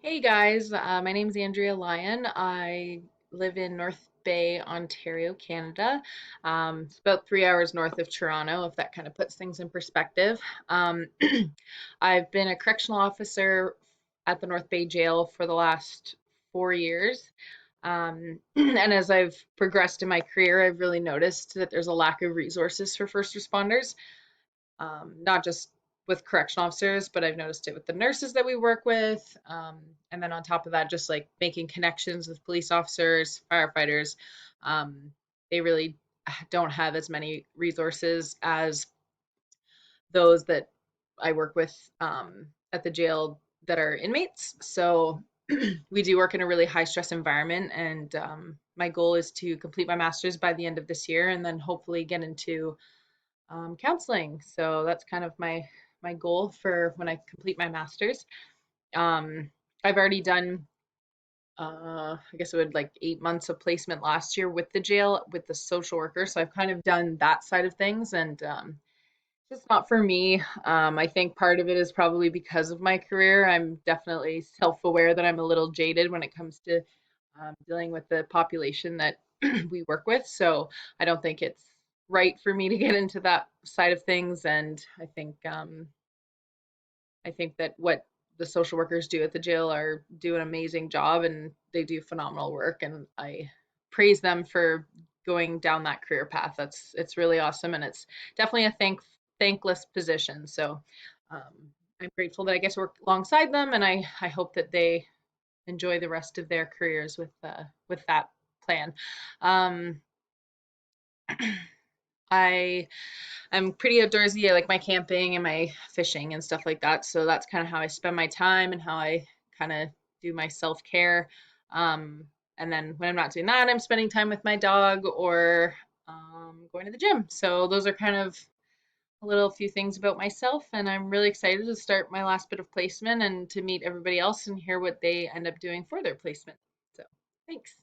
Hey guys, my name's Andrea Lyon. I live in North Bay, Ontario, Canada. It's about 3 hours north of Toronto, if that kind of puts things in perspective. Um, I've been a correctional officer at the North Bay Jail for the last 4 years. And as I've progressed in my career, I've really noticed that there's a lack of resources for first responders, not just with correctional officers, but I've noticed it with the nurses that we work with. And then on top of that, just like making connections with police officers, firefighters. Um, they really don't have as many resources as those that I work with at the jail that are inmates. So we do work in a really high stress environment, and my goal is to complete my master's by the end of this year, and then hopefully get into counseling. So that's kind of my goal for when I complete my master's. Um, I've already done, I guess it would like 8 months of placement last year with the jail with the social worker. So I've kind of done that side of things, and it's just not for me. I think part of it is probably because of my career. I'm definitely self-aware that I'm a little jaded when it comes to dealing with the population that we work with. So I don't think it's right for me to get into that side of things. And I think that what the social workers do at the jail are do an amazing job, and they do phenomenal work. And I praise them for going down that career path. It's really awesome, and it's definitely a thankless position. So I'm grateful that I get to work alongside them, and I hope that they enjoy the rest of their careers with that plan. Um, I I'm pretty outdoorsy. I like my camping and my fishing and stuff like that. So that's kind of how I spend my time and how I kind of do my self-care. Um, and then when I'm not doing that, I'm spending time with my dog or going to the gym. So those are kind of a little few things about myself, and I'm really excited to start my last bit of placement and to meet everybody else and hear what they end up doing for their placement. So thanks.